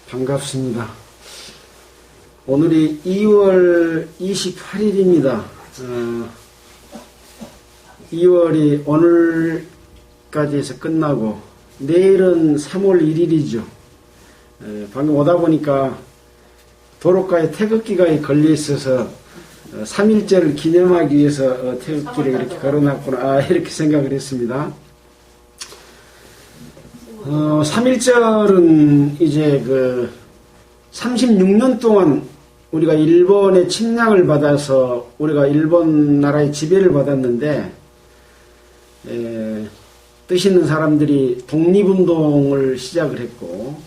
반갑습니다. 오늘이 2월 28일입니다. 2월이 오늘까지 해서 끝나고 내일은 3월 1일이죠. 방금 오다 보니까 도로가에 태극기가 걸려 있어서 3일절을 기념하기 위해서 태극기를 이렇게 걸어놨구나 이렇게 생각을 했습니다. 3.1절은 이제 36년 동안 우리가 일본의 침략을 받아서 우리가 일본 나라의 지배를 받았는데, 뜻 있는 사람들이 독립운동을 시작을 했고,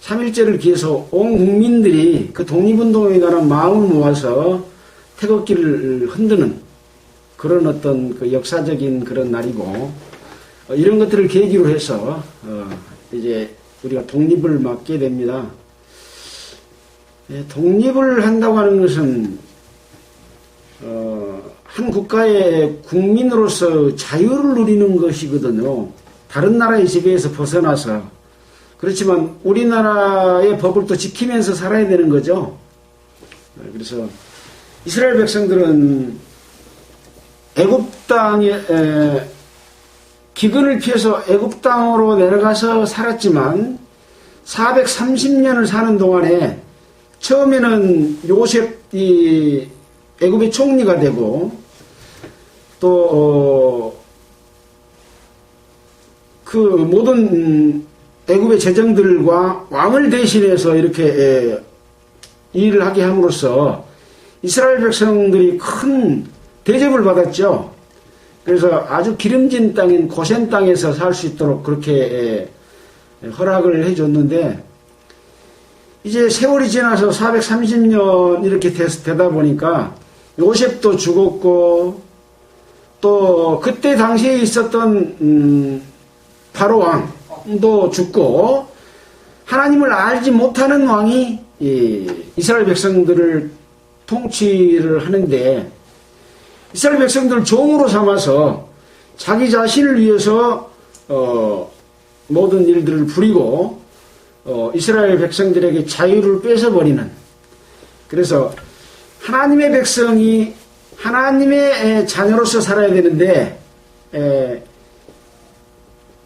3.1절을 기해서 온 국민들이 그 독립운동에 관한 마음을 모아서 태극기를 흔드는 그런 어떤 그 역사적인 그런 날이고, 이런 것들을 계기로 해서 이제 우리가 독립을 맞게 됩니다. 독립을 한다고 하는 것은 한 국가의 국민으로서 자유를 누리는 것이거든요. 다른 나라의 지배에서 벗어나서. 그렇지만 우리나라의 법을 또 지키면서 살아야 되는 거죠. 그래서 이스라엘 백성들은 애굽 땅에 기근을 피해서 애굽 땅으로 내려가서 살았지만 430년을 사는 동안에 처음에는 요셉이 애굽의 총리가 되고 또 그 모든 애굽의 재정들과 왕을 대신해서 이렇게 일을 하게 함으로써 이스라엘 백성들이 큰 대접을 받았죠. 그래서 아주 기름진 땅인 고센 땅에서 살 수 있도록 그렇게 허락을 해줬는데, 이제 세월이 지나서 430년 이렇게 되다 보니까 요셉도 죽었고, 또 그때 당시에 있었던 바로 왕도 죽고, 하나님을 알지 못하는 왕이 이스라엘 백성들을 통치를 하는데, 이스라엘 백성들을 종으로 삼아서 자기 자신을 위해서 모든 일들을 부리고 이스라엘 백성들에게 자유를 뺏어버리는, 그래서 하나님의 백성이 하나님의 자녀로서 살아야 되는데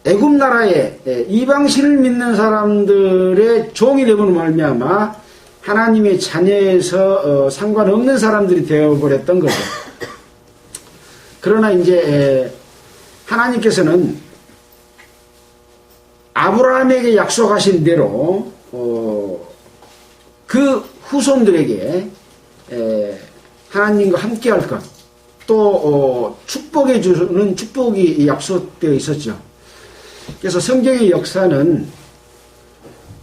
애굽 나라에 이방신을 믿는 사람들의 종이 되므로 말미암아 하나님의 자녀에서 상관없는 사람들이 되어버렸던 거죠. 그러나 이제 하나님께서는 아브라함에게 약속하신 대로 그 후손들에게 하나님과 함께 할 것, 또 축복해 주는 축복이 약속되어 있었죠. 그래서 성경의 역사는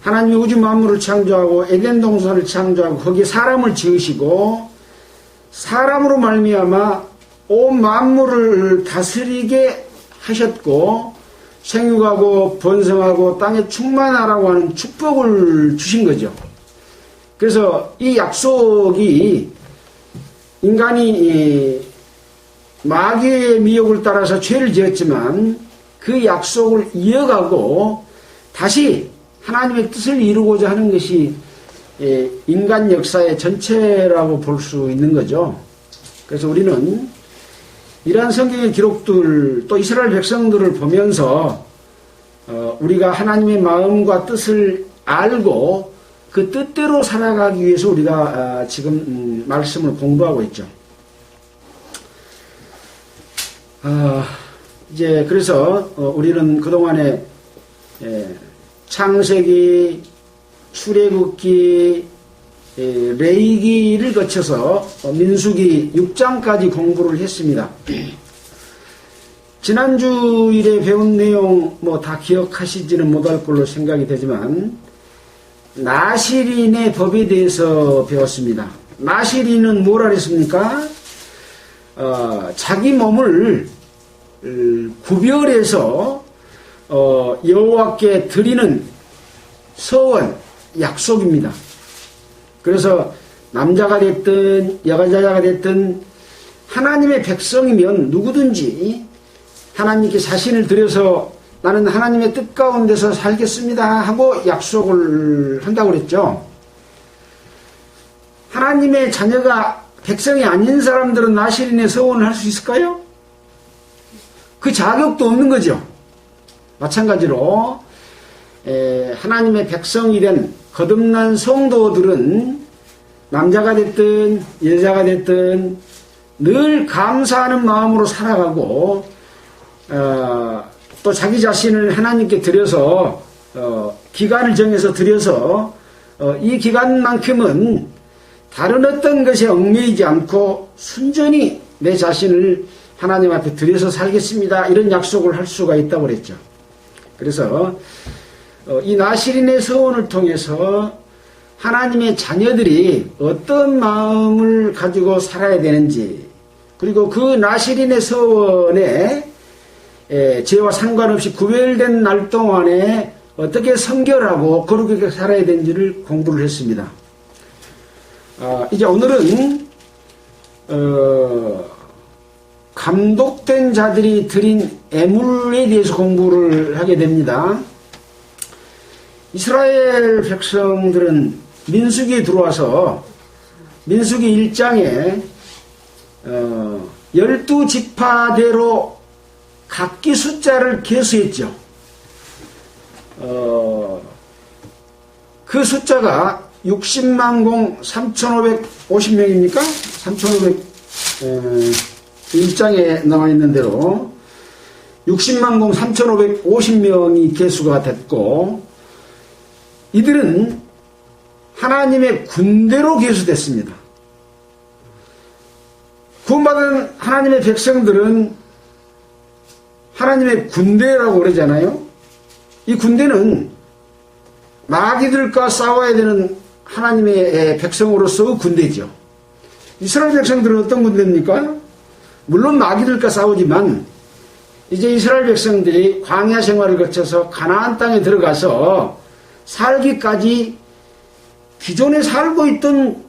하나님이 우주 만물을 창조하고 에덴 동산을 창조하고 거기에 사람을 지으시고 사람으로 말미암아 온 만물을 다스리게 하셨고 생육하고 번성하고 땅에 충만하라고 하는 축복을 주신 거죠. 그래서 이 약속이 인간이 마귀의 미혹을 따라서 죄를 지었지만 그 약속을 이어가고 다시 하나님의 뜻을 이루고자 하는 것이 인간 역사의 전체라고 볼 수 있는 거죠. 그래서 우리는 이러한 성경의 기록들, 또 이스라엘 백성들을 보면서 우리가 하나님의 마음과 뜻을 알고 그 뜻대로 살아가기 위해서 우리가 지금 말씀을 공부하고 있죠. 이제 그래서 우리는 그동안에 창세기, 출애굽기, 레위기를 거쳐서 민수기 6장까지 공부를 했습니다. 지난주일에 배운 내용 다 기억하시지는 못할 걸로 생각이 되지만 나실인의 법에 대해서 배웠습니다. 나실인은 뭐라 그랬습니까? 자기 몸을 구별해서 여호와께 드리는 서원, 약속입니다. 그래서 남자가 됐든 여자가 됐든 하나님의 백성이면 누구든지 하나님께 자신을 드려서 나는 하나님의 뜻 가운데서 살겠습니다 하고 약속을 한다고 그랬죠. 하나님의 자녀가 백성이 아닌 사람들은 나실인의 서원을 할 수 있을까요? 그 자격도 없는 거죠. 마찬가지로 하나님의 백성이 된 거듭난 성도들은 남자가 됐든 여자가 됐든 늘 감사하는 마음으로 살아가고 또 자기 자신을 하나님께 드려서 기간을 정해서 드려서 이 기간만큼은 다른 어떤 것에 얽매이지 않고 순전히 내 자신을 하나님 앞에 드려서 살겠습니다. 이런 약속을 할 수가 있다고 그랬죠. 그래서 이 나실인의 서원을 통해서 하나님의 자녀들이 어떤 마음을 가지고 살아야 되는지, 그리고 그 나실인의 서원에 죄와 상관없이 구별된 날 동안에 어떻게 성결하고 거룩하게 살아야 되는지를 공부를 했습니다. 이제 오늘은 감독된 자들이 드린 애물에 대해서 공부를 하게 됩니다. 이스라엘 백성들은 민수기에 들어와서 민수기 1장에 12지파대로 각기 숫자를 계수했죠. 그 숫자가 60만 3,550명입니까? 1장에 나와 있는 대로 60만 3,550명이 계수가 됐고, 이들은 하나님의 군대로 계수됐습니다. 구원받은 하나님의 백성들은 하나님의 군대라고 그러잖아요. 이 군대는 마귀들과 싸워야 되는 하나님의 백성으로서 군대죠. 이스라엘 백성들은 어떤 군대입니까? 물론 마귀들과 싸우지만 이제 이스라엘 백성들이 광야 생활을 거쳐서 가나안 땅에 들어가서 살기까지 기존에 살고 있던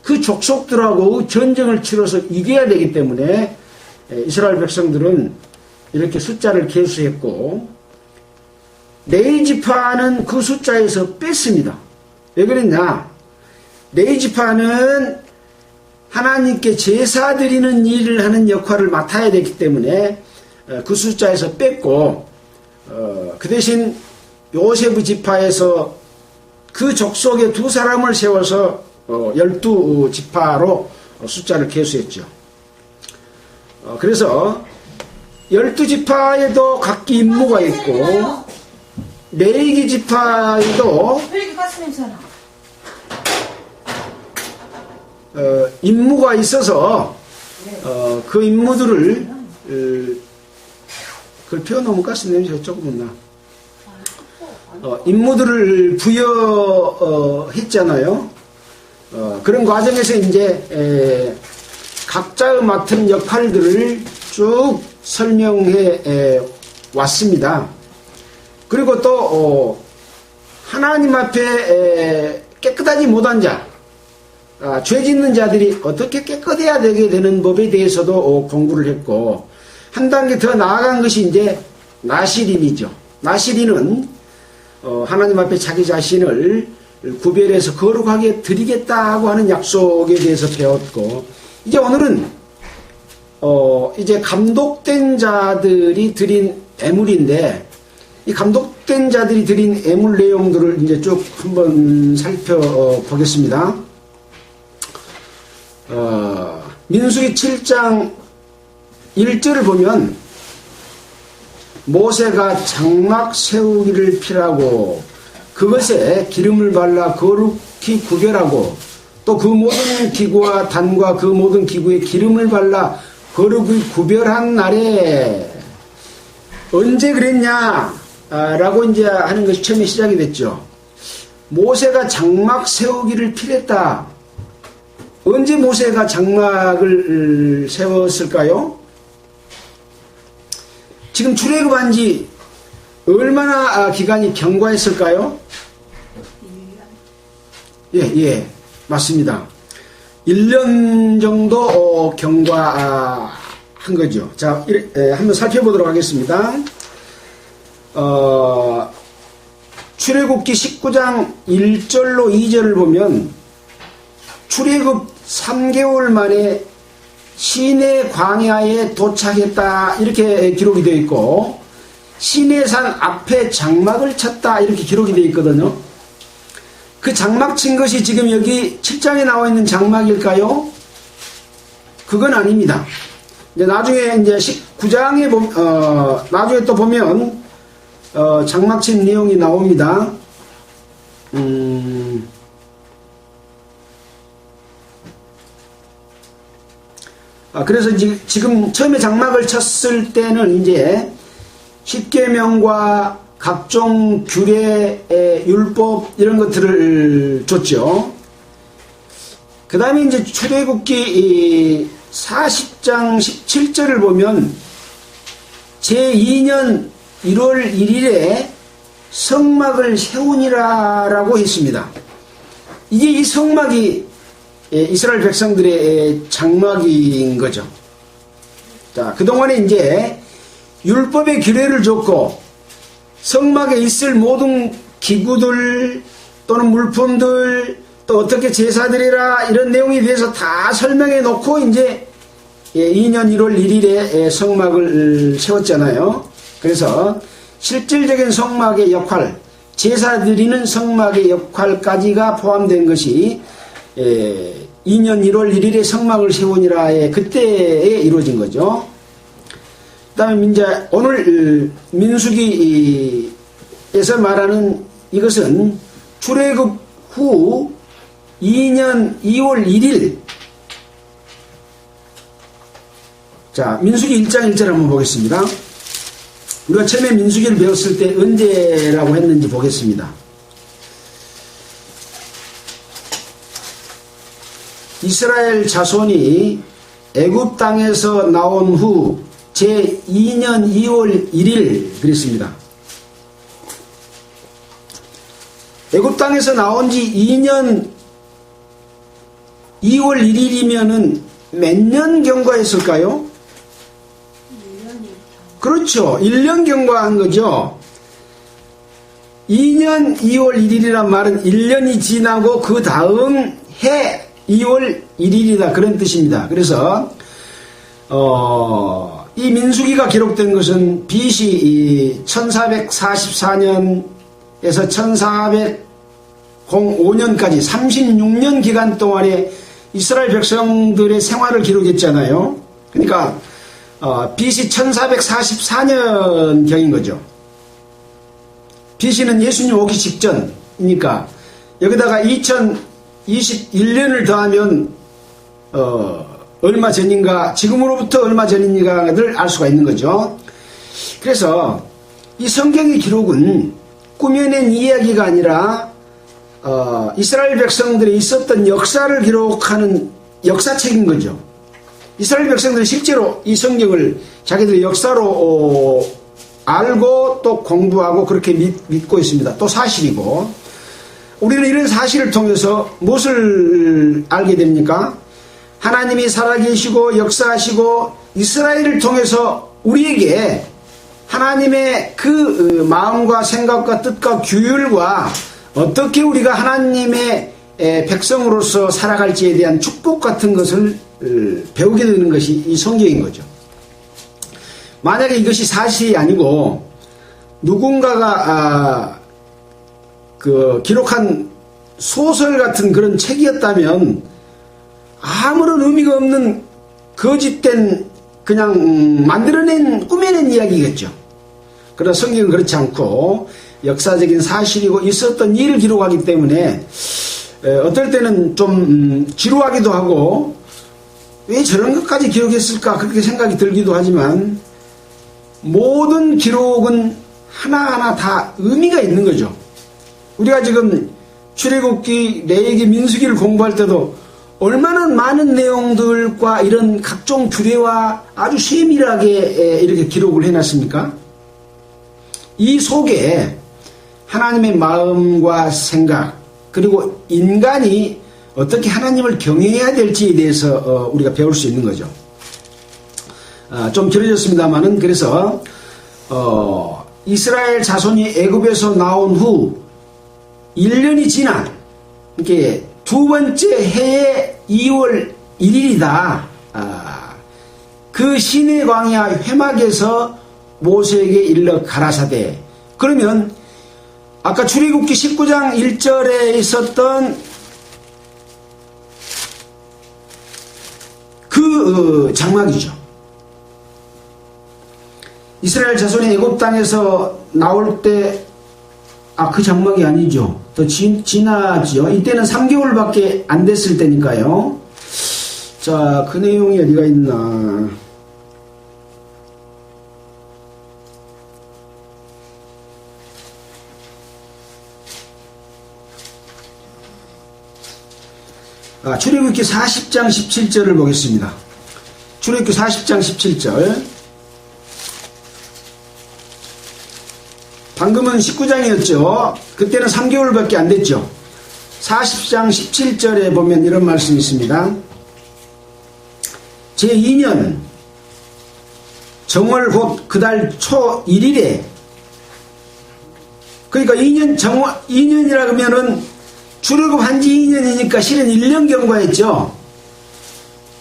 그 족속들하고 전쟁을 치러서 이겨야 되기 때문에 이스라엘 백성들은 이렇게 숫자를 계수했고, 레위지파는 그 숫자에서 뺐습니다. 왜 그랬냐? 레위지파는 하나님께 제사 드리는 일을 하는 역할을 맡아야 되기 때문에 그 숫자에서 뺐고, 그 대신 요세프 지파에서 그 족속에 두 사람을 세워서 12지파로 숫자를 계수했죠. 그래서 12지파에도 각기 임무가 있고, 레위기 지파에도 임무가 있어서 그 임무들을 그걸 피워놓으면 가스 냄새가 조금 나. 임무들을 부여했잖아요. 그런 과정에서 이제 각자의 맡은 역할들을 쭉 설명해 왔습니다. 그리고 또 하나님 앞에 깨끗하지 못한 자, 죄 짓는 자들이 어떻게 깨끗해야 되게 되는 법에 대해서도 공부를 했고, 한 단계 더 나아간 것이 이제 나실인이죠. 나실인은 하나님 앞에 자기 자신을 구별해서 거룩하게 드리겠다고 하는 약속에 대해서 배웠고, 이제 오늘은 이제 감독된 자들이 드린 애물인데, 이 감독된 자들이 드린 애물 내용들을 이제 쭉 한번 살펴보겠습니다. 민수기 7장 1절을 보면, 모세가 장막 세우기를 피라고 그것에 기름을 발라 거룩히 구별하고, 또 그 모든 기구와 단과 그 모든 기구에 기름을 발라 거룩히 구별한 날에, 언제 그랬냐 라고 이제 하는 것이 처음에 시작이 됐죠. 모세가 장막 세우기를 필했다. 언제 모세가 장막을 세웠을까요? 지금 출애굽한 지 얼마나 기간이 경과했을까요? 예, 맞습니다. 1년 정도 경과한 거죠. 자, 한번 살펴보도록 하겠습니다. 출애굽기 19장 1절로 2절을 보면 출애굽 3개월 만에 시내 광야에 도착했다 이렇게 기록이 되어 있고 시내산 앞에 장막을 쳤다 이렇게 기록이 되어 있거든요. 그 장막 친 것이 지금 여기 7장에 나와 있는 장막일까요? 그건 아닙니다. 이제 나중에 이제 19장에 나중에 또 보면 장막 친 내용이 나옵니다. 그래서 지금 처음에 장막을 쳤을 때는 이제 십계명과 각종 규례, 율법 이런 것들을 줬죠. 그 다음에 이제 출애굽기 40장 17절을 보면 제2년 1월 1일에 성막을 세우니라라고 했습니다. 이게 이 성막이 이스라엘 백성들의 장막인 거죠. 자, 그동안에 이제 율법의 규례를 줬고 성막에 있을 모든 기구들 또는 물품들 또 어떻게 제사드리라 이런 내용에 대해서 다 설명해 놓고 이제 2년 1월 1일에 성막을 세웠잖아요. 그래서 실질적인 성막의 역할, 제사드리는 성막의 역할까지가 포함된 것이 2년 1월 1일에 성막을 세우니라에 그때에 이루어진 거죠. 그 다음에 이제 오늘 민수기에서 말하는 이것은 출애굽 후 2년 2월 1일. 자, 민수기 1장 1절 한번 보겠습니다. 우리가 처음에 민수기를 배웠을 때 언제라고 했는지 보겠습니다. 이스라엘 자손이 애굽 땅에서 나온 후 제2년 2월 1일 그랬습니다. 애굽 땅에서 나온 지 2년 2월 1일이면은 몇 년 경과했을까요? 1년이. 그렇죠. 1년 경과한 거죠. 2년 2월 1일이란 말은 1년이 지나고 그 다음 해 2월 1일이다 그런 뜻입니다. 그래서 이 민수기가 기록된 것은 BC 1444년에서 1405년까지 36년 기간 동안에 이스라엘 백성들의 생활을 기록했잖아요. 그러니까 BC 1444년경인 거죠. BC는 예수님 오기 직전이니까 여기다가 2021년을 더하면 얼마 전인가 지금으로부터 얼마 전인가를 알 수가 있는 거죠. 그래서 이 성경의 기록은 꾸며낸 이야기가 아니라 이스라엘 백성들이 있었던 역사를 기록하는 역사책인 거죠. 이스라엘 백성들이 실제로 이 성경을 자기들의 역사로 알고 또 공부하고 그렇게 믿고 있습니다. 또 사실이고 우리는 이런 사실을 통해서 무엇을 알게 됩니까? 하나님이 살아계시고 역사하시고 이스라엘을 통해서 우리에게 하나님의 그 마음과 생각과 뜻과 규율과 어떻게 우리가 하나님의 백성으로서 살아갈지에 대한 축복 같은 것을 배우게 되는 것이 이 성경인 거죠. 만약에 이것이 사실이 아니고 누군가가 기록한 소설 같은 그런 책이었다면 아무런 의미가 없는 거짓된 그냥 만들어낸 꾸며낸 이야기겠죠. 그러나 성경은 그렇지 않고 역사적인 사실이고 있었던 일을 기록하기 때문에 어떨 때는 좀 지루하기도 하고 왜 저런 것까지 기록했을까 그렇게 생각이 들기도 하지만 모든 기록은 하나하나 다 의미가 있는 거죠. 우리가 지금 출애굽기, 레위기, 민수기를 공부할 때도 얼마나 많은 내용들과 이런 각종 규례와 아주 세밀하게 이렇게 기록을 해놨습니까? 이 속에 하나님의 마음과 생각 그리고 인간이 어떻게 하나님을 경외해야 될지에 대해서 우리가 배울 수 있는 거죠. 좀 길어졌습니다만은 그래서 이스라엘 자손이 애굽에서 나온 후 1년이 지난 이렇게 두 번째 해의 2월 1일이다. 그 시내 광야 회막에서 모세에게 일러 가라사대. 그러면 아까 출애굽기 19장 1절에 있었던 그 장막이죠. 이스라엘 자손이 애굽 땅에서 나올 때 그 장막이 아니죠. 더 지나죠. 이때는 3개월밖에 안 됐을 때니까요. 자, 그 내용이 어디가 있나. 출애굽기 40장 17절을 보겠습니다. 출애굽기 40장 17절. 방금은 19장이었죠. 그때는 3개월밖에 안 됐죠. 40장 17절에 보면 이런 말씀이 있습니다. 제2년 정월 곧 그달 초 1일에, 그러니까 2년이라 그러면은 출애굽한 지 2년이니까 실은 1년 경과했죠.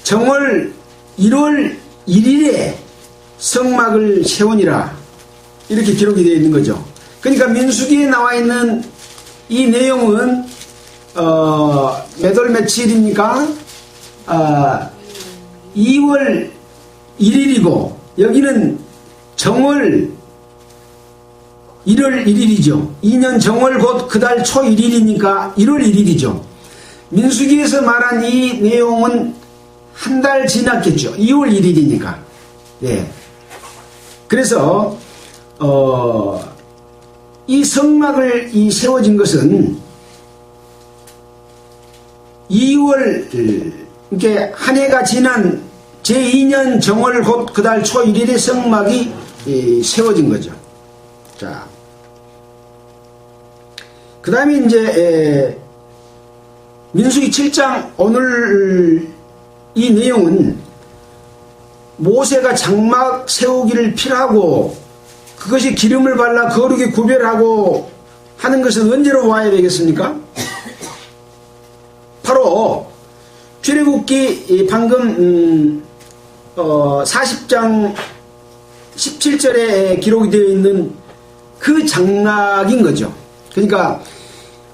정월 1월 1일에 성막을 세우니라. 이렇게 기록이 되어 있는 거죠. 그러니까 민수기에 나와 있는 이 내용은 몇 월 며칠입니까? 2월 1일이고 여기는 정월 1월 1일이죠. 2년 정월 곧 그달 초 1일이니까 1월 1일이죠. 민수기에서 말한 이 내용은 한 달 지났겠죠. 2월 1일이니까. 예. 그래서 이 성막을 세워진 것은 2월, 이렇게 한 해가 지난 제2년 정월 곧 그달 초 1일에 성막이 세워진 거죠. 자, 그 다음에 이제 민수기 7장 오늘 이 내용은 모세가 장막 세우기를 필하고 그것이 기름을 발라 거룩히 구별하고 하는 것은 언제로 와야 되겠습니까? 바로 출애굽기 방금 40장 17절에 기록이 되어 있는 그 장막인 거죠. 그러니까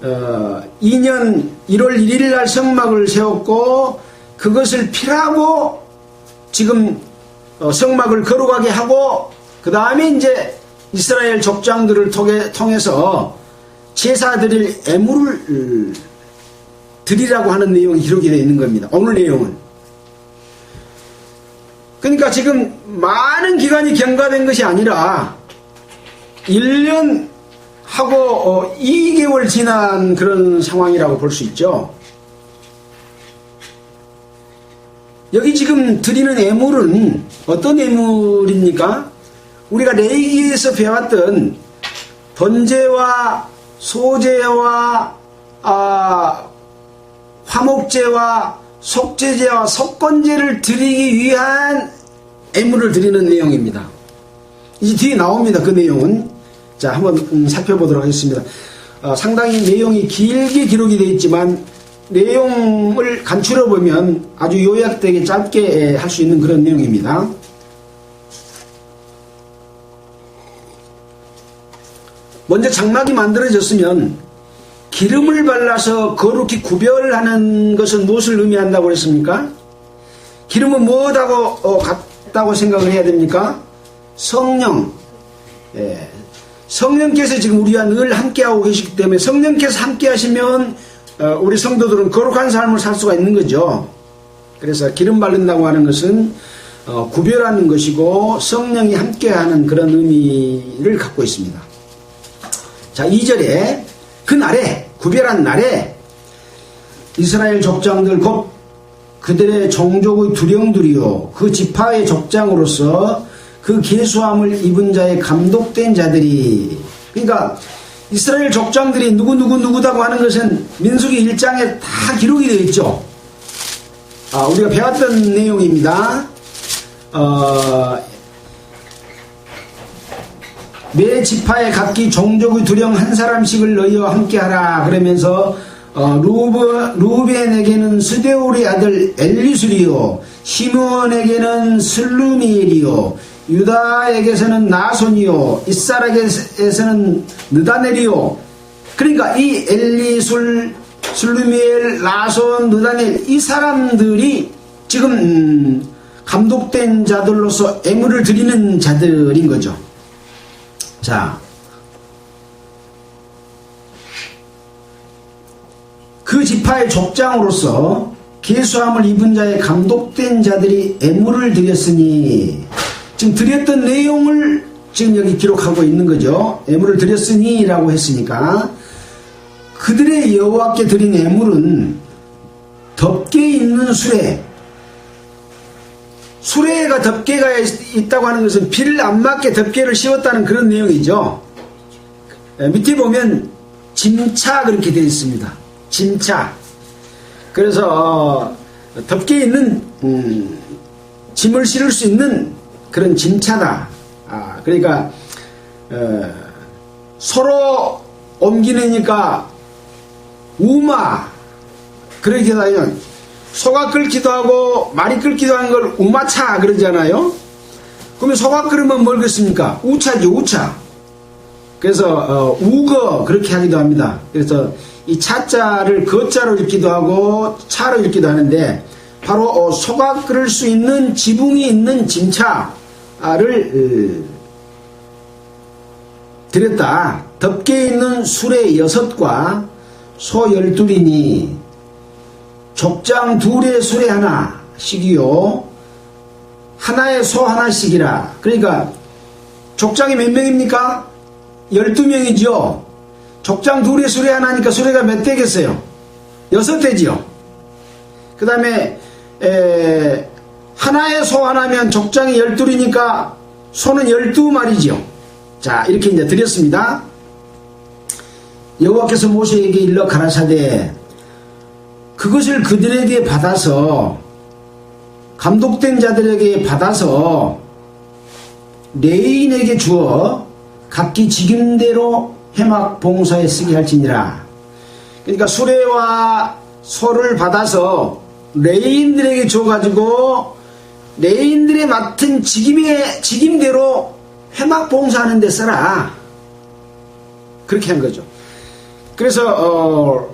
2년 1월 1일 날 성막을 세웠고 그것을 필하고 지금 성막을 거룩하게 하고 그 다음에 이제 이스라엘 족장들을 통해서 제사 드릴 애물을 드리라고 하는 내용이 기록이 되어 있는 겁니다. 오늘 내용은. 그러니까 지금 많은 기간이 경과된 것이 아니라 1년 하고 2개월 지난 그런 상황이라고 볼 수 있죠. 여기 지금 드리는 애물은 어떤 애물입니까? 우리가 레위기에서 배웠던 번제와 소제와 화목제와 속죄제와 속건제를 드리기 위한 애물을 드리는 내용입니다. 이제 뒤에 나옵니다. 그 내용은. 자, 한번 살펴보도록 하겠습니다. 상당히 내용이 길게 기록이 되어 있지만 내용을 간추려 보면 아주 요약되게 짧게 할 수 있는 그런 내용입니다. 먼저 장막이 만들어졌으면 기름을 발라서 거룩히 구별하는 것은 무엇을 의미한다고 했습니까? 기름은 무엇하고 같다고 생각을 해야 됩니까? 성령. 예. 성령께서 지금 우리와 늘 함께하고 계시기 때문에 성령께서 함께 하시면 우리 성도들은 거룩한 삶을 살 수가 있는 거죠. 그래서 기름 바른다고 하는 것은 구별하는 것이고 성령이 함께하는 그런 의미를 갖고 있습니다. 자, 2절에 그 날에, 구별한 날에 이스라엘 족장들 곧 그들의 종족의 두령들이요 그 지파의 족장으로서 그 계수함을 입은 자의 감독된 자들이, 그러니까 이스라엘 족장들이 누구다고 하는 것은 민수기 1장에 다 기록이 되어 있죠. 우리가 배웠던 내용입니다. 매 지파에 각기 종족의 두령 한 사람씩을 넣어 함께하라. 그러면서 루벤에게는 스데울의 아들 엘리술이요, 시므온에게는 슬루미엘이요, 유다에게서는 나손이요, 이스라엘에게서는 느다넬이요. 그러니까 이 엘리술, 슬루미엘, 나손, 느다넬, 이 사람들이 지금 감독된 자들로서 애물을 드리는 자들인 거죠. 자, 그 지파의 족장으로서 계수함을 입은 자의 감독된 자들이 애물을 드렸으니, 지금 드렸던 내용을 지금 여기 기록하고 있는 거죠. 애물을 드렸으니 라고 했으니까, 그들의 여호와께 드린 애물은 덮개 있는 수레, 수레가 덮개가 있다고 하는 것은 비를 안 맞게 덮개를 씌웠다는 그런 내용이죠. 밑에 보면 짐차 그렇게 되어 있습니다. 짐차. 그래서 덮개 있는 짐을 실을 수 있는 그런 짐차다. 그러니까 서로 옮기니까 우마 그렇게 하면 소가 끓기도 하고 말이 끓기도 하는 걸 우마차 그러잖아요. 그러면 소가 끓으면 뭘 끓습니까? 우차죠, 우차. 그래서 우거 그렇게 하기도 합니다. 그래서 이 차자를 거자로 읽기도 하고 차로 읽기도 하는데, 바로 소가 끓을 수 있는 지붕이 있는 짐차를 드렸다. 덮개 있는 수레 6과 소 12이니 족장 2의 수레 하나씩이요, 하나의 소 하나씩이라. 그러니까 족장이 몇 명입니까? 12명이죠. 족장 2의 수레 하나니까 수레가 몇 대겠어요? 6대지요. 그 다음에 하나의 소 하나면 족장이 12이니까 소는 12마리죠. 자, 이렇게 이제 드렸습니다. 여호와께서 모세에게 일러 가라사대, 그것을 그들에게 받아서, 감독된 자들에게 받아서 레인에게 주어 각기 직임대로 회막 봉사에 쓰게 할지니라. 그러니까 수레와 소를 받아서 레인들에게 줘가지고 레인들의 맡은 직임대로 회막 봉사하는 데 써라. 그렇게 한 거죠. 그래서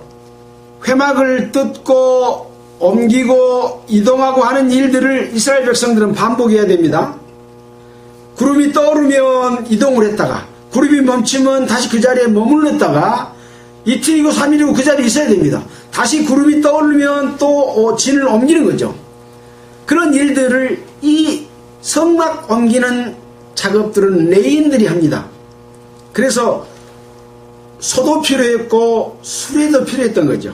회막을 뜯고 옮기고 이동하고 하는 일들을 이스라엘 백성들은 반복해야 됩니다. 구름이 떠오르면 이동을 했다가, 구름이 멈추면 다시 그 자리에 머물렀다가, 이틀이고 3일이고 그 자리에 있어야 됩니다. 다시 구름이 떠오르면 또 진을 옮기는 거죠. 그런 일들을, 이 성막 옮기는 작업들은 레인들이 합니다. 그래서 소도 필요했고 수레도 필요했던 거죠.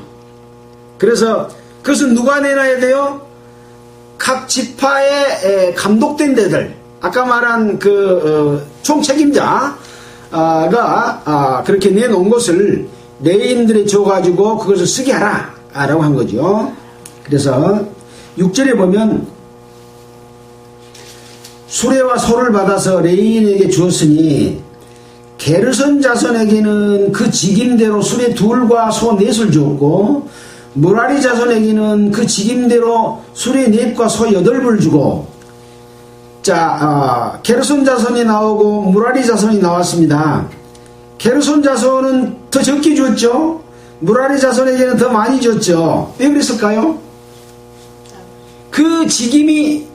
그래서 그것은 누가 내놔야 돼요? 각 지파의 감독된 데들, 아까 말한 그 총책임자가 그렇게 내놓은 것을 레인들에 줘가지고 그것을 쓰게 하라 라고 한 거죠. 그래서 6절에 보면 수레와 소를 받아서 레인에게 주었으니 게르손 자손에게는 그 직임대로 수레 2과 소 4을 주었고, 무라리 자손에게는 그 직임대로 수레 4과 소 8을 주고. 자, 게르손 자손이 나오고 무라리 자손이 나왔습니다. 게르손 자손은 더 적게 줬죠. 무라리 자손에게는 더 많이 줬죠. 왜 그랬을까요? 그 직임이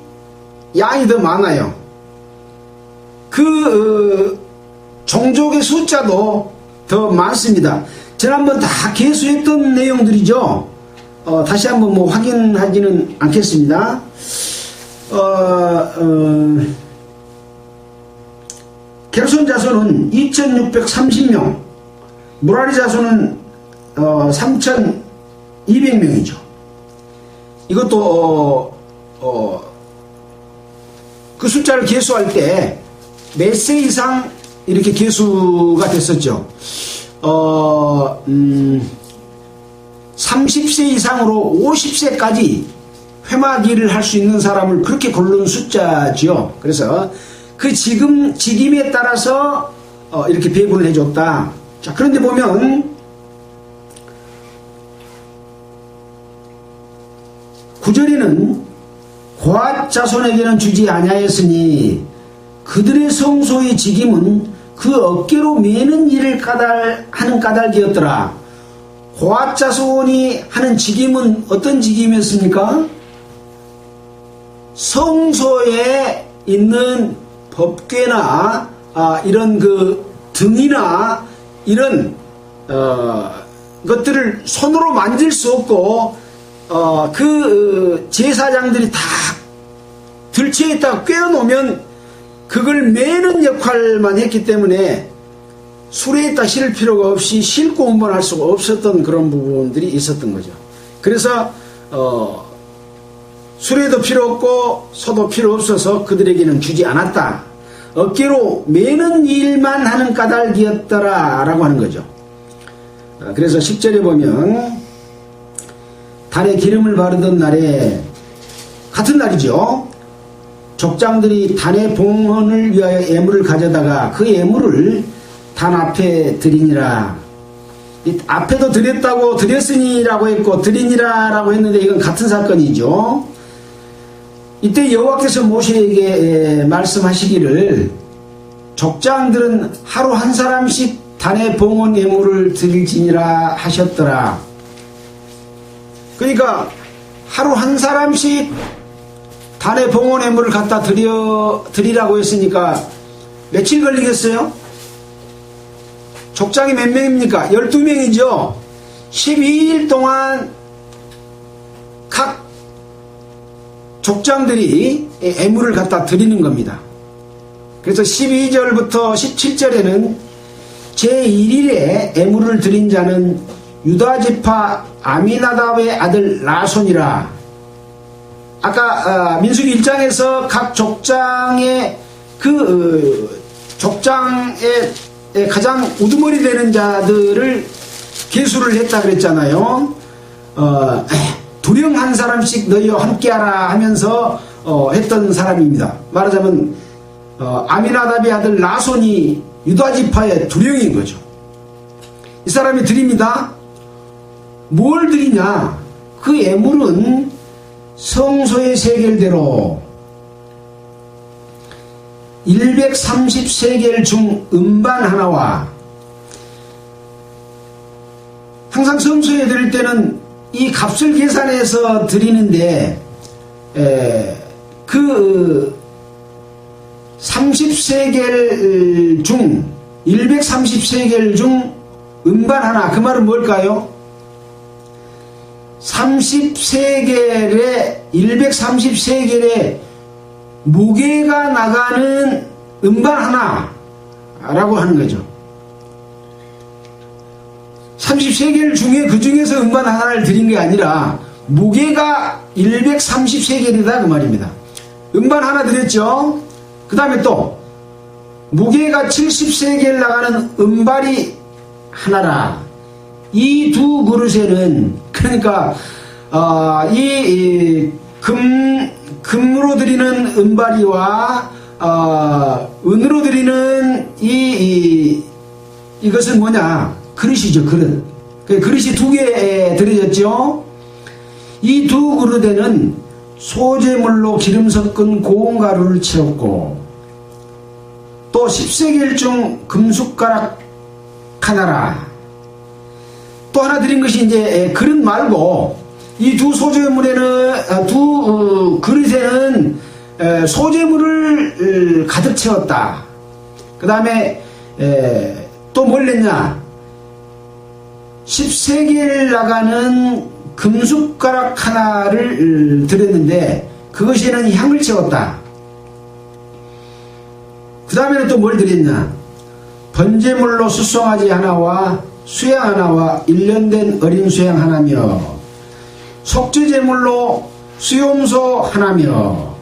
양이 더 많아요. 종족의 숫자도 더 많습니다. 지난번 다 계수했던 내용들이죠. 다시 한번 뭐 확인하지는 않겠습니다. 게르손 자손은 2630명, 무라리 자손은 3200명이죠. 이것도 그 숫자를 계수할 때 몇 세 이상 이렇게 계수가 됐었죠. 30세 이상으로 50세까지 회막 일을 할 수 있는 사람을 그렇게 고른 숫자지요. 그래서 그 직임에 따라서 이렇게 배분을 해줬다. 자, 그런데 보면 9절에는 고앗 자손에게는 주지 아니하였으니 그들의 성소의 직임은 그 어깨로 매는 일을 하는 까닭이었더라. 고앗 자손이 하는 직임은 어떤 직임이었습니까? 성소에 있는 법궤나 이런 그 등이나 이런 것들을 손으로 만질 수 없고 그 제사장들이 다 들채에다가 꿰어놓으면 그걸 매는 역할만 했기 때문에 수레에다 실을 필요가 없이 싣고 운반할 수가 없었던 그런 부분들이 있었던 거죠. 그래서 수레도 필요 없고 소도 필요 없어서 그들에게는 주지 않았다. 어깨로 매는 일만 하는 까닭이었더라 라고 하는 거죠. 그래서 10절에 보면 단에 기름을 바르던 날에 같은 날이죠. 족장들이 단의 봉헌을 위하여 예물을 가져다가 그 예물을 단 앞에 드리니라. 앞에도 드렸다고 드렸으니라고 했고 드리니라라고 했는데 이건 같은 사건이죠. 이때 여호와께서 모세에게 말씀하시기를 족장들은 하루 한 사람씩 단의 봉헌 예물을 드릴지니라 하셨더라. 그러니까 하루 한 사람씩 단의 봉헌 예물을 갖다 드리라고 했으니까 며칠 걸리겠어요? 족장이 몇 명입니까? 12명이죠. 12일 동안 각 족장들이 예물을 갖다 드리는 겁니다. 그래서 12절부터 17절에는 제1일에 예물을 드린 자는 유다지파 아미나답의 아들 라손이라. 아까 민수기 1장에서 각 족장의 족장의 가장 우두머리 되는 자들을 계수를 했다 그랬잖아요. 두령 한 사람씩 너희와 함께하라 하면서 했던 사람입니다. 말하자면 아미나답의 아들 라손이 유다지파의 두령인 거죠. 이 사람이 드립니다. 뭘 드리냐? 그 예물은 성소의 세겔대로 130세겔 중 음반 하나와, 항상 성소에 드릴 때는 이 값을 계산해서 드리는데 그 30세겔 중 130세겔 중 음반 하나, 그 말은 뭘까요? 30세겔에 130세겔에 무게가 나가는 음반 하나라고 하는 거죠. 30세겔 중에 그 중에서 음반 하나를 드린 게 아니라 무게가 130세겔이다 그 말입니다. 음반 하나 드렸죠. 그 다음에 또 무게가 70세겔 나가는 음발이 하나라. 이 두 그릇에는, 그러니까 금으로 드리는 은발이와 은으로 드리는 이것은 뭐냐? 그릇이죠, 그릇. 그릇이 두 개 드려졌죠. 이 두 그릇에는 소재물로 기름 섞은 고운 가루를 채웠고, 또 10세겔 중 금숟가락 하나라. 또 하나 드린 것이 이제 그릇 말고 이 두 소재물에는 두 그릇에는 소재물을 가득 채웠다. 그 다음에 또 뭘 냈냐? 10세겔 나가는 금숟가락 하나를 드렸는데 그것에는 향을 채웠다. 그 다음에는 또 뭘 드렸냐? 번제물로 숫송아지 하나와 수양 하나와 1년 된 어린 수양 하나며, 속죄제물로 수염소 하나며,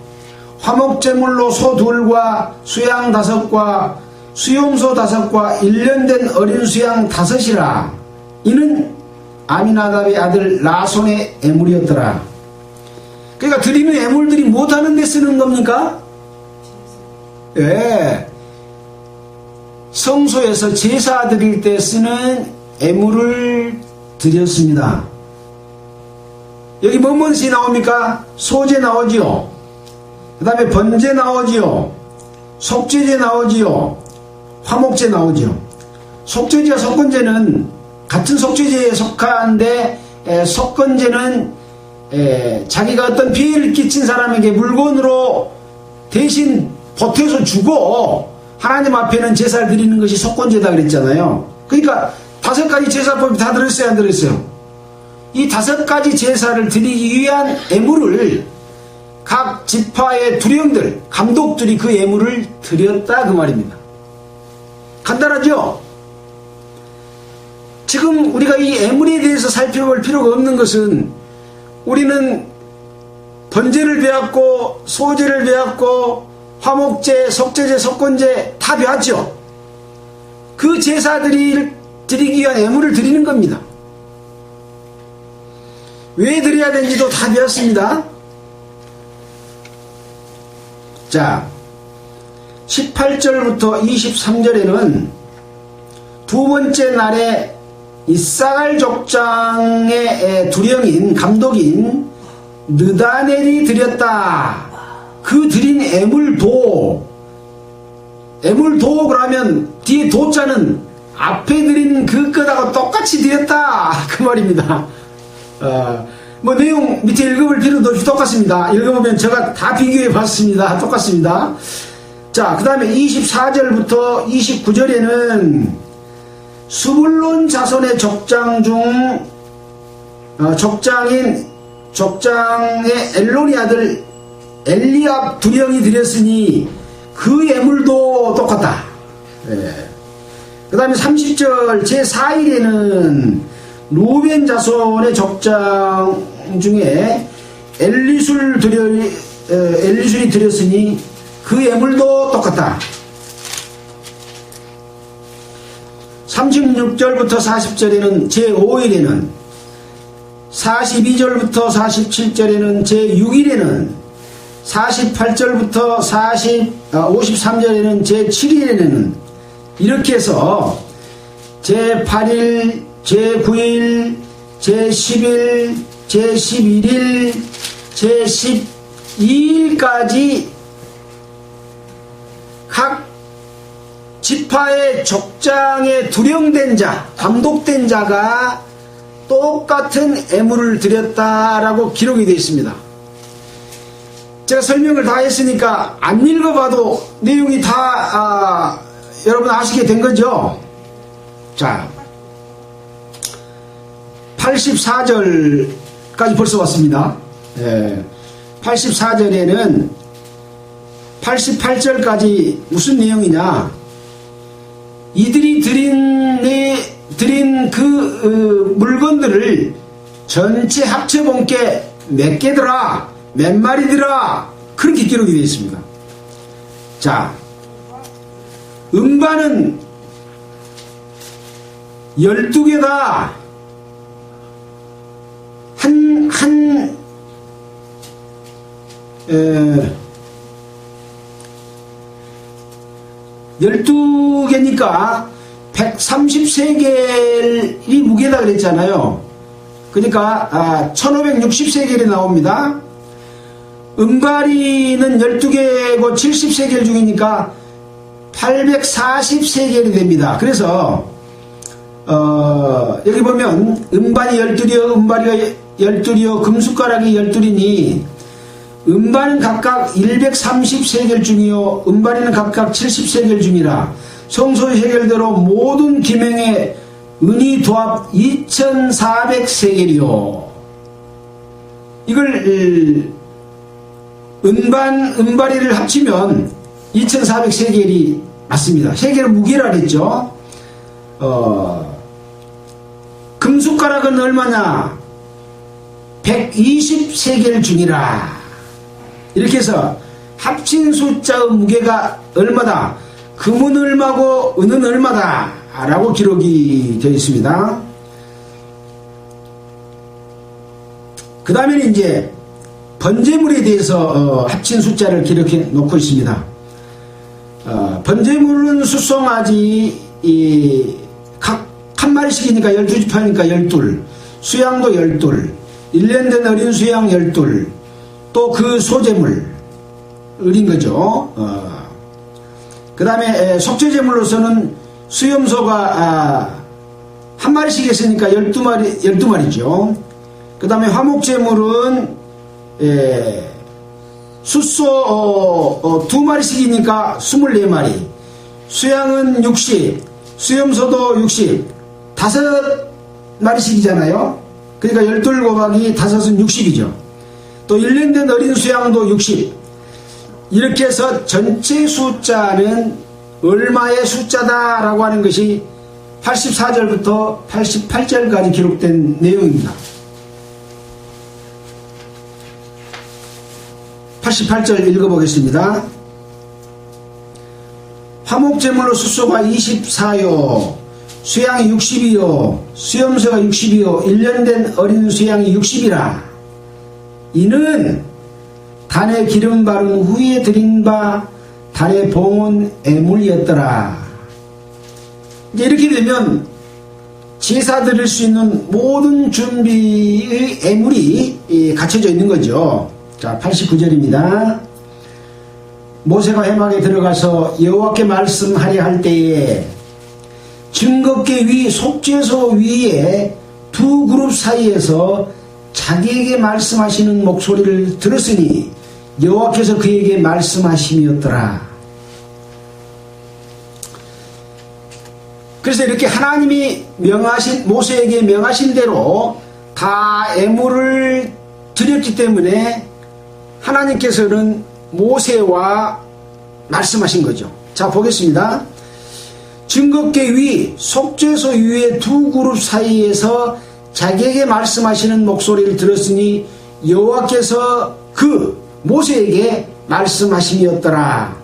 화목제물로 소 둘과 수양 5과 수염소 5과 1년 된 어린 수양 5이라. 이는 아미나답의 아들 라손의 애물이었더라. 그러니까 드리는 애물들이 못하는 데 쓰는 겁니까? 예. 성소에서 제사 드릴 때 쓰는 애물을 드렸습니다. 여기 뭐뭐이 나옵니까? 소제 나오지요. 그 다음에 번제 나오지요. 속죄제 나오지요. 화목제 나오지요. 속죄제와 속건제는 같은 속죄제에 속하는데 속건제는 자기가 어떤 피해를 끼친 사람에게 물건으로 대신 보태서 주고 하나님 앞에는 제사를 드리는 것이 속건제다 그랬잖아요. 그러니까 5가지 제사법이 다 들었어요, 안 들었어요? 이 5가지 제사를 드리기 위한 애물을 각 지파의 두령들, 감독들이 그 애물을 드렸다 그 말입니다. 간단하죠? 지금 우리가 이 애물에 대해서 살펴볼 필요가 없는 것은 우리는 번제를 배웠고 소제를 배웠고 화목제, 속죄제, 속건제 다 배웠죠. 그 제사들이 드리기 위한 애물을 드리는 겁니다. 왜 드려야 되는지도 다 배웠습니다. 자, 18절부터 23절에는 두 번째 날에 이사갈 족장의 두령인 감독인 느다넬이 드렸다. 그 드린 애물도 그러면 뒤에 도자는 앞에 드린 그것하고 똑같이 드렸다 그 말입니다. 뭐 내용 밑에 읽어볼 필요도 없이 똑같습니다. 읽어보면 제가 다 비교해 봤습니다. 똑같습니다. 자, 그 다음에 24절부터 29절에는 수불론 자손의 족장 중 족장의 엘론의 아들 엘리압 두령이 드렸으니 그 예물도 똑같다. 그 다음에 30절 제4일에는 루벤 자손의 족장 중에 엘리술이 드렸으니 그 예물도 똑같다. 36절부터 40절에는 제5일에는 42절부터 47절에는 제6일에는 48절부터 53절에는 제7일에는 이렇게 해서 제8일, 제9일, 제10일, 제11일, 제12일까지 각 지파의 족장에 두령된 자, 감독된 자가 똑같은 애물을 드렸다라고 기록이 되어 있습니다. 제가 설명을 다 했으니까 안 읽어봐도 내용이 다 여러분 아시게 된 거죠? 자, 84절까지 벌써 왔습니다. 84절에는 88절까지 무슨 내용이냐? 이들이 드린 그 물건들을 전체 합쳐본게 몇 개더라, 몇 마리더라, 그렇게 기록이 되어 있습니다. 자, 음반은 12개다. 12개니까 133개이 무게다 그랬잖아요. 그러니까 1560세겔이 나옵니다. 은발이는 12개고 70세겔 중이니까 840세겔이 됩니다. 그래서 여기 보면 음반이 12려, 은발이가 12려, 금숟가락이 12이니 음반은 각각 130세겔 중이요 은발이는 각각 70세겔 중이라 성소의 세겔대로 모든 기명의 은이 도합 2400세겔이요. 이걸 은발이를 합치면 2400세겔이 맞습니다. 세겔은 무게라 그랬죠. 금숟가락은 얼마냐? 120세겔 중이라. 이렇게 해서 합친 숫자의 무게가 얼마다? 금은 얼마고 은은 얼마다? 라고 기록이 되어 있습니다. 그 다음에는 이제 번제물에 대해서 합친 숫자를 기록해 놓고 있습니다. 번제물은 수송아지 각 한 마리씩이니까 12지파니까 12, 수양도 12, 1년 된 어린 수양 12, 또 그 소제물 어린 거죠. 그 다음에 속죄제물로서는 수염소가 한 마리씩 했으니까 12마리죠. 그 다음에 화목제물은 숫소 2마리씩이니까 24마리, 수양은 60, 수염소도 60, 5마리씩이잖아요. 그러니까 12 곱하기 5은 60이죠. 또 1년 된 어린 수양도 60. 이렇게 해서 전체 숫자는 얼마의 숫자다라고 하는 것이 84절부터 88절까지 기록된 내용입니다. 88절 읽어보겠습니다. 화목제물로 숫소가 24요, 수양이 60이요, 수염소가 60이요, 1년 된 어린 수양이 60이라. 이는 단에 기름 바른 후에 드린 바 달의 봉헌 애물이었더라. 이제 이렇게 되면 제사 드릴 수 있는 모든 준비의 애물이 갖춰져 있는 거죠. 자, 89절입니다. 모세가 회막에 들어가서 여호와께 말씀하려 할 때에 증거궤 위 속죄소 위에 두 그룹 사이에서 자기에게 말씀하시는 목소리를 들었으니 여호와께서 그에게 말씀하심이었더라. 그래서 이렇게 하나님이 모세에게 명하신 대로 다 애물을 드렸기 때문에 하나님께서는 모세와 말씀하신 거죠. 자, 보겠습니다. 증거궤 위 속죄소 위에 두 그룹 사이에서 자기에게 말씀하시는 목소리를 들었으니 여호와께서 그 모세에게 말씀하심이었더라.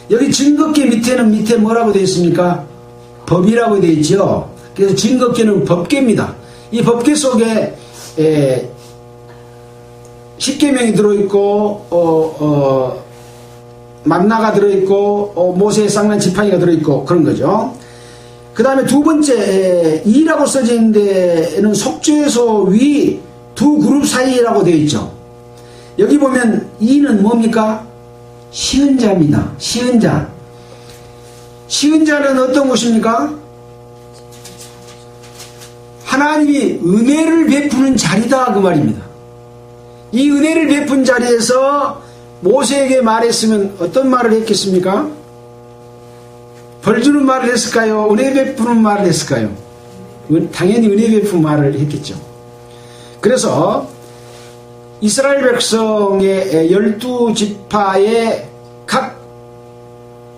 여기 증거궤 밑에 뭐라고 되어 있습니까? 법이라고 되어 있죠. 그래서 증거궤는 법궤입니다. 이 법궤 속에 십계명이 들어있고 만나가 들어있고 모세의 쌍난 지팡이가 들어있고 그런 거죠. 그 다음에 두 번째 이라고 써져 있는 데는 속죄소 위 두 그룹 사이라고 되어 있죠. 여기 보면 이는 뭡니까? 시은자입니다. 시은자. 시은자는 어떤 곳입니까? 하나님이 은혜를 베푸는 자리다 그 말입니다. 이 은혜를 베푼 자리에서 모세에게 말했으면 어떤 말을 했겠습니까? 벌 주는 말을 했을까요? 은혜 베푸는 말을 했을까요? 당연히 은혜 베푸는 말을 했겠죠. 그래서 이스라엘 백성의 12지파의 각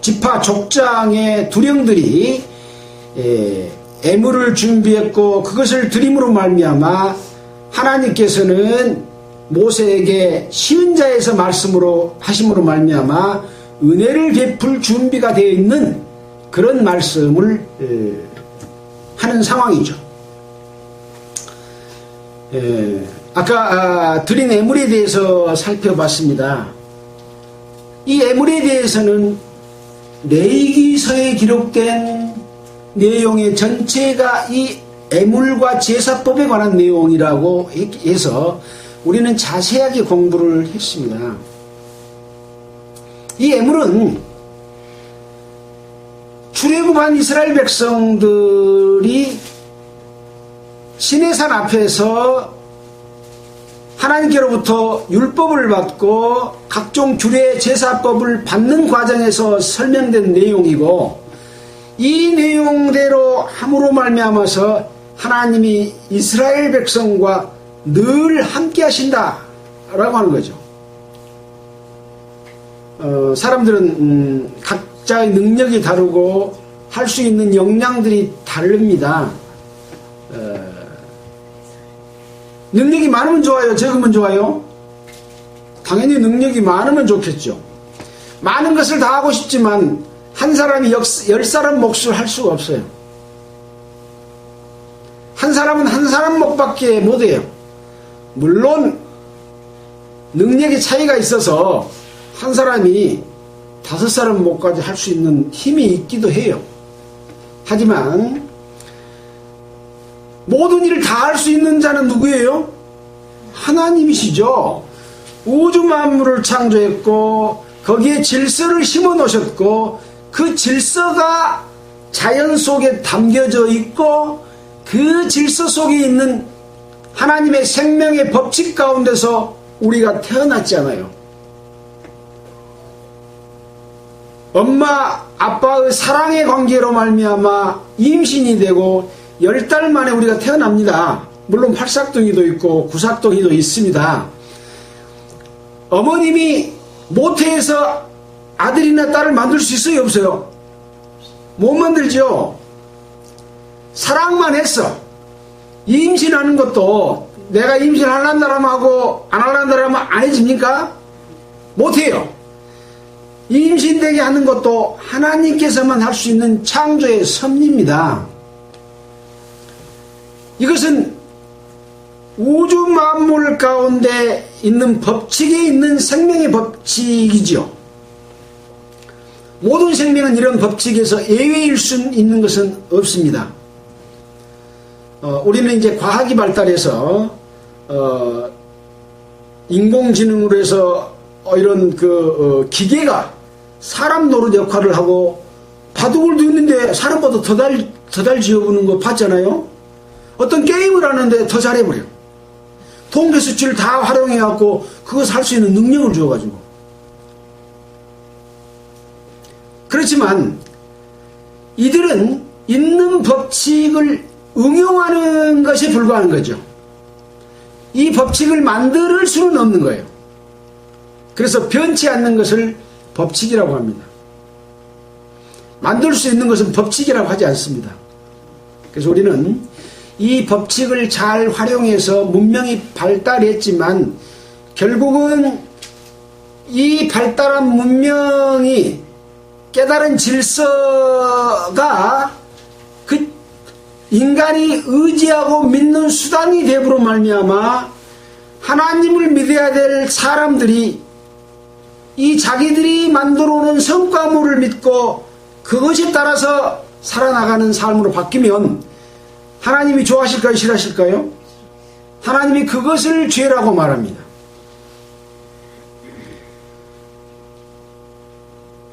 지파 족장의 두령들이 애물을 준비했고 그것을 드림으로 말미암아 하나님께서는 모세에게 시은자에서 말씀으로 하심으로 말미암아 은혜를 베풀 준비가 되어 있는 그런 말씀을 하는 상황이죠. 아까 드린 애물에 대해서 살펴봤습니다. 이 애물에 대해서는 레위기서에 기록된 내용의 전체가 이 애물과 제사법에 관한 내용이라고 해서 우리는 자세하게 공부를 했습니다. 이 애물은 출애굽한 이스라엘 백성들이 시내산 앞에서 하나님께로부터 율법을 받고 각종 규례 제사법을 받는 과정에서 설명된 내용이고 이 내용대로 함으로 말미암아서 하나님이 이스라엘 백성과 늘 함께 하신다 라고 하는 거죠. 사람들은 각자의 능력이 다르고 할 수 있는 역량들이 다릅니다. 능력이 많으면 좋아요? 적으면 좋아요? 당연히 능력이 많으면 좋겠죠. 많은 것을 다 하고 싶지만 한 사람이 10사람 몫을 할 수가 없어요. 한 사람은 한 사람 몫밖에 못해요. 물론 능력의 차이가 있어서 한 사람이 5살은 못까지 할 수 있는 힘이 있기도 해요. 하지만 모든 일을 다 할 수 있는 자는 누구예요? 하나님이시죠. 우주 만물을 창조했고 거기에 질서를 심어 놓으셨고 그 질서가 자연 속에 담겨져 있고 그 질서 속에 있는 하나님의 생명의 법칙 가운데서 우리가 태어났잖아요. 엄마 아빠의 사랑의 관계로 말미암아 임신이 되고 10달 만에 우리가 태어납니다. 물론 팔싹둥이도 있고 구삭둥이도 있습니다. 어머님이 모태에서 아들이나 딸을 만들 수 있어요, 없어요? 못 만들죠. 사랑만 했어. 임신하는 것도 내가 임신하려는 사람하고 안 하려는 사람은 안 해집니까? 못해요. 임신되게 하는 것도 하나님께서만 할 수 있는 창조의 섭리입니다. 이것은 우주 만물 가운데 있는 법칙에 있는 생명의 법칙이지요. 모든 생명은 이런 법칙에서 예외일 수 있는 것은 없습니다. 우리는 이제 과학이 발달해서 인공지능으로 해서 이런 기계가 사람 노릇 역할을 하고 바둑을 두는데 사람보다 더 잘 지어보는 거 봤잖아요. 어떤 게임을 하는데 더 잘해버려요. 통계 수치를 다 활용해갖고 그것을 할 수 있는 능력을 주어가지고. 그렇지만 이들은 있는 법칙을 응용하는 것에 불과한 거죠. 이 법칙을 만들 수는 없는 거예요. 그래서 변치 않는 것을 법칙이라고 합니다. 만들 수 있는 것은 법칙이라고 하지 않습니다. 그래서 우리는 이 법칙을 잘 활용해서 문명이 발달했지만 결국은 이 발달한 문명이 깨달은 질서가 그 인간이 의지하고 믿는 수단이 되므로 말미암아 하나님을 믿어야 될 사람들이 이 자기들이 만들어 오는 성과물을 믿고 그것에 따라서 살아나가는 삶으로 바뀌면 하나님이 좋아하실까요? 싫어하실까요? 하나님이 그것을 죄라고 말합니다.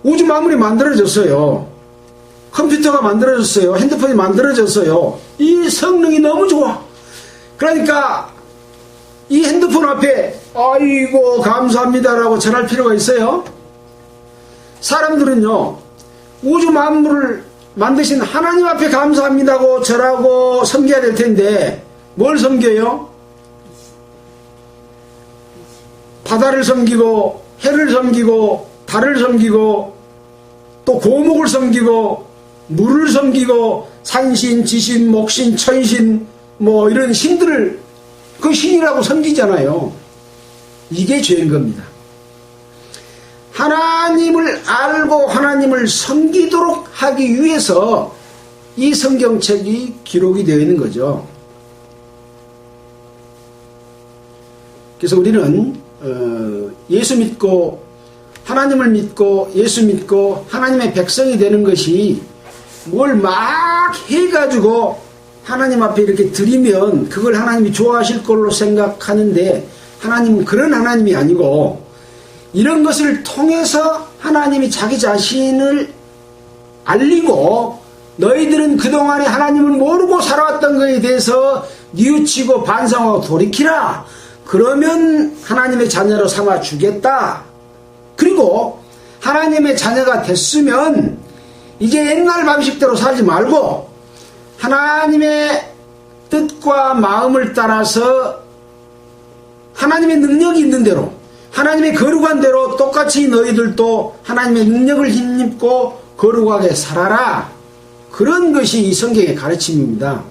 우주 만물이 만들어졌어요. 컴퓨터가 만들어졌어요. 핸드폰이 만들어졌어요. 이 성능이 너무 좋아. 그러니까 이 핸드폰 앞에 아이고 감사합니다라고 절할 필요가 있어요? 사람들은요, 우주 만물을 만드신 하나님 앞에 감사합니다고 절하고 섬겨야 될 텐데 뭘 섬겨요? 바다를 섬기고 해를 섬기고 달을 섬기고 또 고목을 섬기고 물을 섬기고 산신, 지신, 목신, 천신 뭐 이런 신들을 그 신이라고 섬기잖아요. 이게 죄인 겁니다. 하나님을 알고 하나님을 섬기도록 하기 위해서 이 성경책이 기록이 되어 있는 거죠. 그래서 우리는 예수 믿고 하나님을 믿고 예수 믿고 하나님의 백성이 되는 것이 뭘 막 해가지고 하나님 앞에 이렇게 드리면 그걸 하나님이 좋아하실 걸로 생각하는데 하나님은 그런 하나님이 아니고 이런 것을 통해서 하나님이 자기 자신을 알리고 너희들은 그동안에 하나님을 모르고 살아왔던 것에 대해서 뉘우치고 반성하고 돌이키라. 그러면 하나님의 자녀로 삼아 주겠다. 그리고 하나님의 자녀가 됐으면 이제 옛날 방식대로 살지 말고 하나님의 뜻과 마음을 따라서 하나님의 능력이 있는 대로 하나님의 거룩한 대로 똑같이 너희들도 하나님의 능력을 힘입고 거룩하게 살아라. 그런 것이 이 성경의 가르침입니다.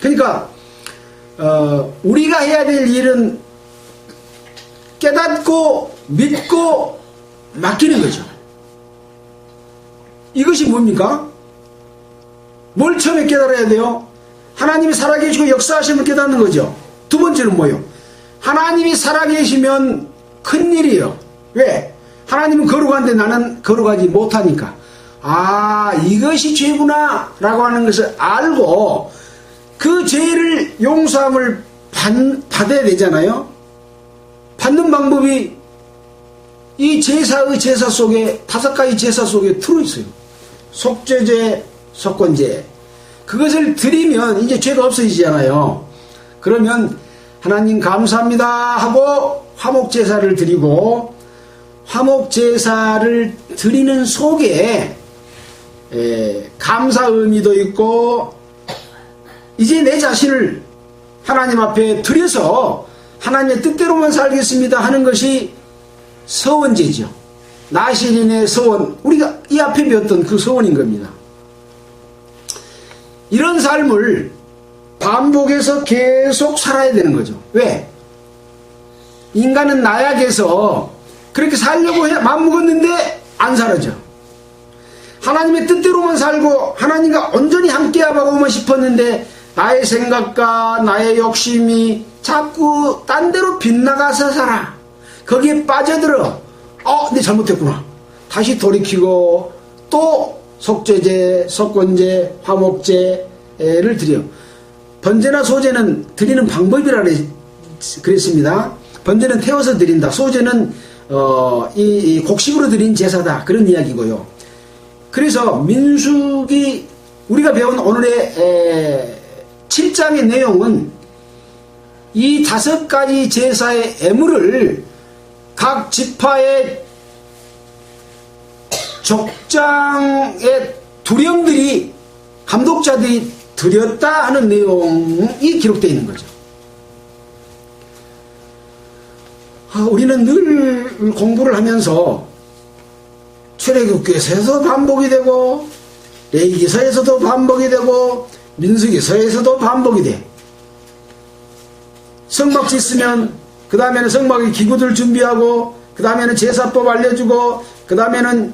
그러니까 우리가 해야 될 일은 깨닫고 믿고 맡기는 거죠. 이것이 뭡니까? 뭘 처음에 깨달아야 돼요? 하나님이 살아계시고 역사하시면 깨닫는 거죠. 두 번째는 뭐예요? 하나님이 살아계시면 큰일이에요. 왜? 하나님은 거룩한데 나는 거룩하지 못하니까 아 이것이 죄구나 라고 하는 것을 알고 그 죄를 용서함을 받아야 되잖아요. 받는 방법이 이 제사의 제사 속에 5가지 제사 속에 들어있어요. 속죄제, 속건제. 그것을 드리면 이제 죄가 없어지잖아요. 그러면 하나님 감사합니다 하고 화목제사를 드리고 화목제사를 드리는 속에 감사 의미도 있고 이제 내 자신을 하나님 앞에 드려서 하나님의 뜻대로만 살겠습니다 하는 것이 서원제죠. 나시린의 서원, 우리가 이 앞에 배웠던 그 서원인 겁니다. 이런 삶을 반복해서 계속 살아야 되는 거죠. 왜? 인간은 나약해서 그렇게 살려고 마음먹었는데 안 살아져. 하나님의 뜻대로만 살고 하나님과 온전히 함께하고만 싶었는데 나의 생각과 나의 욕심이 자꾸 딴 데로 빗나가서 살아. 거기에 빠져들어. 내 잘못했구나. 다시 돌이키고 또 속죄제, 속건제, 화목제를 드려. 번제나 소제는 드리는 방법이라 그랬습니다. 번제는 태워서 드린다. 소제는 이 곡식으로 드린 제사다. 그런 이야기고요. 그래서 민수기 우리가 배운 오늘의 7장의 내용은 이 5가지 제사의 애물을 각 지파의 족장의 두령들이 감독자들이 드렸다 하는 내용이 기록되어 있는 거죠. 우리는 늘 공부를 하면서 출애굽기에서도 반복이 되고 레위기서에서도 반복이 되고 민수기서에서도 반복이 돼. 성막 짓으면 그 다음에는 성막의 기구들 준비하고 그 다음에는 제사법 알려주고 그 다음에는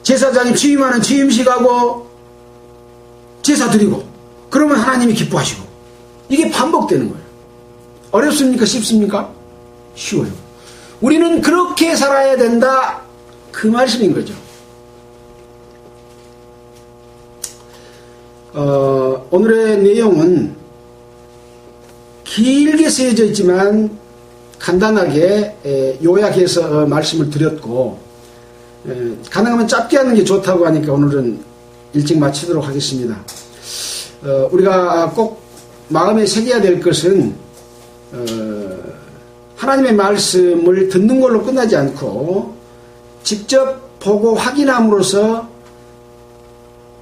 제사장이 취임하는 취임식하고 제사 드리고 그러면 하나님이 기뻐하시고 이게 반복되는 거예요. 어렵습니까? 쉽습니까? 쉬워요. 우리는 그렇게 살아야 된다 그 말씀인 거죠. 오늘의 내용은 길게 쓰여져 있지만 간단하게 요약해서 말씀을 드렸고 가능하면 짧게 하는 게 좋다고 하니까 오늘은 일찍 마치도록 하겠습니다. 우리가 꼭 마음에 새겨야 될 것은 하나님의 말씀을 듣는 걸로 끝나지 않고 직접 보고 확인함으로써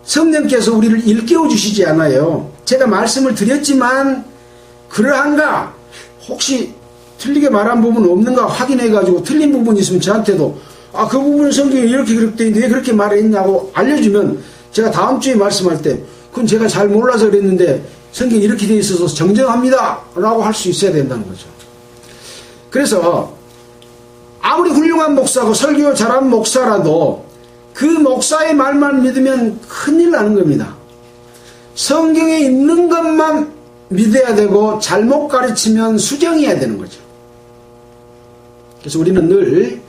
성령께서 우리를 일깨워 주시지 않아요. 제가 말씀을 드렸지만 그러한가 혹시 틀리게 말한 부분 없는가 확인해 가지고 틀린 부분이 있으면 저한테도 그 부분은 성경에 이렇게 기록되어 있는데 왜 그렇게 말했냐고 알려주면 제가 다음 주에 말씀할 때 그건 제가 잘 몰라서 그랬는데 성경이 이렇게 되어 있어서 정정합니다 라고 할 수 있어야 된다는 거죠. 그래서 아무리 훌륭한 목사고 설교 잘한 목사라도 그 목사의 말만 믿으면 큰일 나는 겁니다. 성경에 있는 것만 믿어야 되고 잘못 가르치면 수정해야 되는 거죠. 그래서 우리는 늘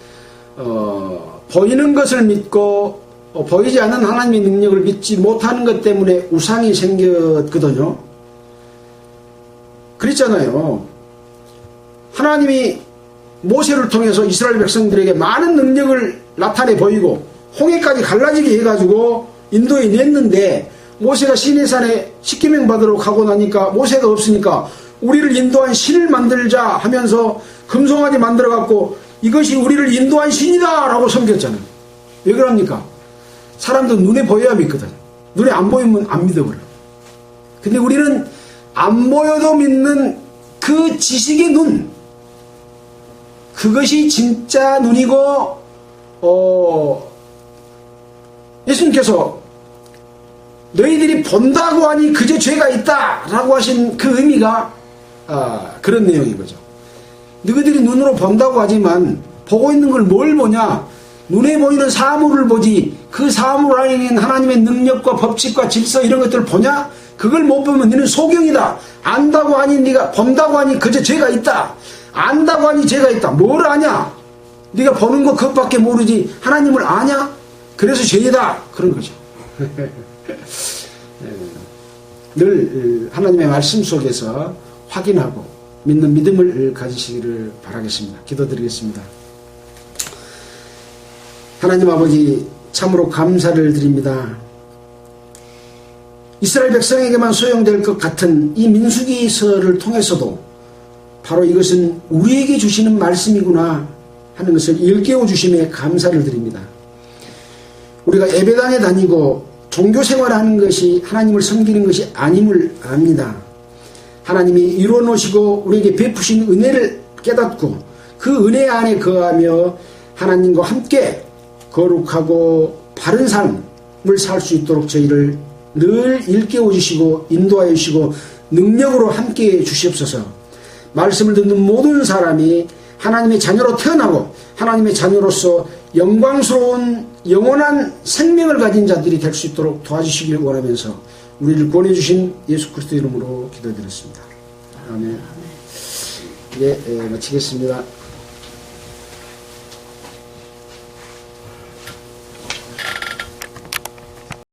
보이는 것을 믿고 보이지 않는 하나님의 능력을 믿지 못하는 것 때문에 우상이 생겼거든요. 그랬잖아요. 하나님이 모세를 통해서 이스라엘 백성들에게 많은 능력을 나타내 보이고 홍해까지 갈라지게 해가지고 인도에 냈는데 모세가 시내산에 십계명 받으러 가고 나니까 모세가 없으니까 우리를 인도한 신을 만들자 하면서 금송아지 만들어 갖고 이것이 우리를 인도한 신이다 라고 섬겼잖아요. 왜 그럽니까? 사람도 눈에 보여야 믿거든. 눈에 안 보이면 안 믿어버려. 근데 우리는 안 보여도 믿는 그 지식의 눈, 그것이 진짜 눈이고 예수님께서 너희들이 본다고 하니 그저 죄가 있다 라고 하신 그 의미가 그런 내용인 거죠. 너희들이 눈으로 본다고 하지만 보고 있는 걸 뭘 보냐? 눈에 보이는 사물을 보지 그 사물 안에 있는 하나님의 능력과 법칙과 질서 이런 것들을 보냐? 그걸 못 보면 너는 소경이다. 안다고 하니 네가 본다고 하니 그저 죄가 있다. 안다고 하니 죄가 있다. 뭘 아냐? 네가 버는 거 그것밖에 모르지 하나님을 아냐? 그래서 죄다 그런 거죠. 늘 하나님의 말씀 속에서 확인하고 믿는 믿음을 가지시기를 바라겠습니다. 기도드리겠습니다. 하나님 아버지 참으로 감사를 드립니다. 이스라엘 백성에게만 소용될 것 같은 이 민수기서를 통해서도 바로 이것은 우리에게 주시는 말씀이구나 하는 것을 일깨워 주심에 감사를 드립니다. 우리가 예배당에 다니고 종교생활하는 것이 하나님을 섬기는 것이 아님을 압니다. 하나님이 이루어 놓으시고 우리에게 베푸신 은혜를 깨닫고 그 은혜 안에 거하며 하나님과 함께 거룩하고 바른 삶을 살 수 있도록 저희를 늘 일깨워 주시고 인도하여 주시고 능력으로 함께해 주시옵소서. 말씀을 듣는 모든 사람이 하나님의 자녀로 태어나고 하나님의 자녀로서 영광스러운 영원한 생명을 가진 자들이 될 수 있도록 도와주시기를 원하면서 우리를 구원해주신 예수 그리스도 이름으로 기도드렸습니다. 아멘. 예, 마치겠습니다.